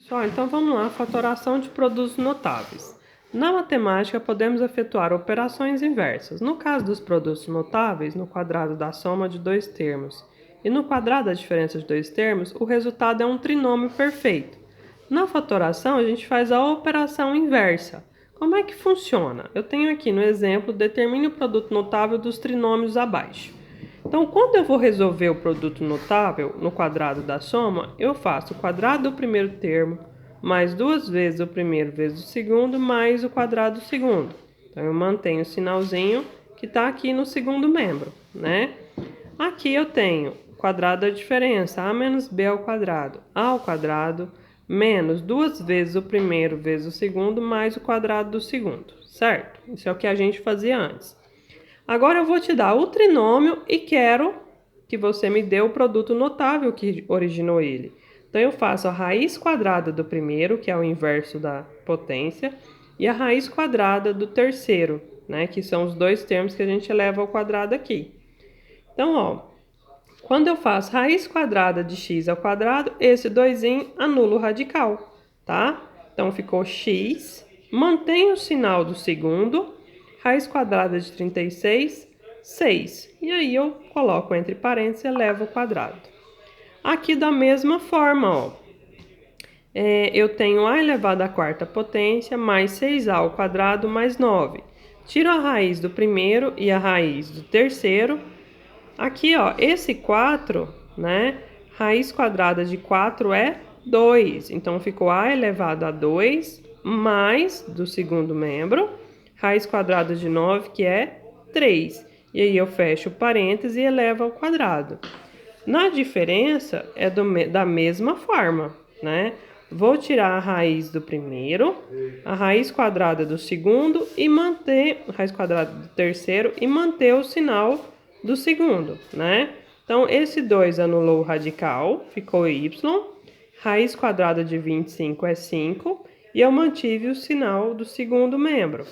Pessoal, então vamos lá, fatoração de produtos notáveis. Na matemática, podemos efetuar operações inversas. No caso dos produtos notáveis, no quadrado da soma de dois termos e no quadrado da diferença de dois termos, o resultado é um trinômio perfeito. Na fatoração, a gente faz a operação inversa. Como é que funciona? Eu tenho aqui no exemplo, determine o produto notável dos trinômios abaixo. Então, quando eu vou resolver o produto notável no quadrado da soma, eu faço o quadrado do primeiro termo mais duas vezes o primeiro vezes o segundo mais o quadrado do segundo. Então, eu mantenho o sinalzinho que está aqui no segundo membro, né? Aqui eu tenho quadrado da diferença, a menos b ao quadrado menos duas vezes o primeiro vezes o segundo mais o quadrado do segundo, certo? Isso é o que a gente fazia antes. Agora eu vou te dar o trinômio e quero que você me dê o produto notável que originou ele. Então eu faço a raiz quadrada do primeiro, que é o inverso da potência, e a raiz quadrada do terceiro, né, que são os dois termos que a gente eleva ao quadrado aqui. Então, ó, quando eu faço raiz quadrada de x ao quadrado, esse 2 anula o radical, tá? Então ficou x, mantém o sinal do segundo, raiz quadrada de 36, 6. E aí eu coloco entre parênteses e elevo ao quadrado. Aqui da mesma forma, ó, eu tenho a elevado à quarta potência mais 6a ao quadrado mais 9. Tiro a raiz do primeiro e a raiz do terceiro. Aqui, ó, esse 4, né? Raiz quadrada de 4 é 2. Então, ficou a elevado a 2 mais do segundo membro, raiz quadrada de 9, que é 3. E aí eu fecho o parêntese e elevo ao quadrado. Na diferença, é da mesma forma, né? Vou tirar a raiz do primeiro, a raiz quadrada do segundo e manter a raiz quadrada do terceiro e manter o sinal do segundo, né? Então, esse 2 anulou o radical, ficou y. Raiz quadrada de 25 é 5 e eu mantive o sinal do segundo membro.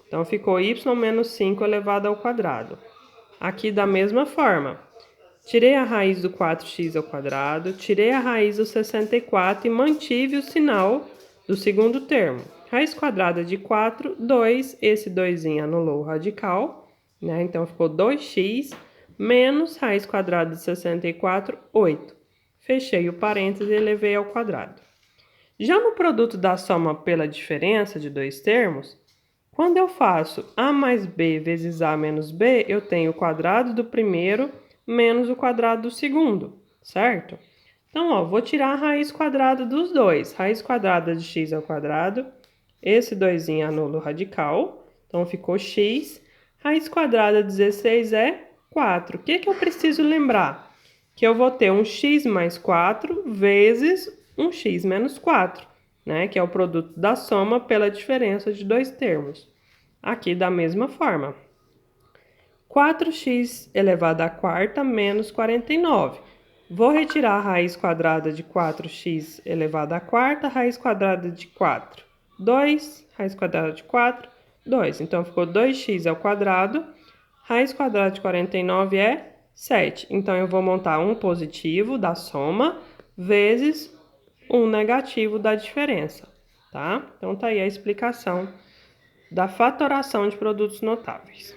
Então, ficou y menos 5 elevado ao quadrado. Aqui da mesma forma, tirei a raiz do 4x ao quadrado, tirei a raiz do 64 e mantive o sinal do segundo termo. Raiz quadrada de 4, 2, esse 2 anulou o radical, né? Então ficou 2x menos raiz quadrada de 64, 8. Fechei o parêntese e elevei ao quadrado. Já no produto da soma pela diferença de dois termos, quando eu faço a mais b vezes a menos b, eu tenho o quadrado do primeiro menos o quadrado do segundo, certo? Então, ó, vou tirar a raiz quadrada dos dois. Raiz quadrada de x ao quadrado, esse 2 anula o radical, então ficou x. Raiz quadrada de 16 é 4. O que eu preciso lembrar? Que eu vou ter um x mais 4 vezes um x menos 4, né? Que é o produto da soma pela diferença de dois termos. Aqui da mesma forma. 4x elevado à quarta menos 49. Vou retirar a raiz quadrada de 4x elevado à quarta, raiz quadrada de 4, 2, raiz quadrada de 4, 2. Então, ficou 2x ao quadrado, raiz quadrada de 49 é 7. Então, eu vou montar um positivo da soma vezes um negativo da diferença, tá? Então, tá aí a explicação da fatoração de produtos notáveis.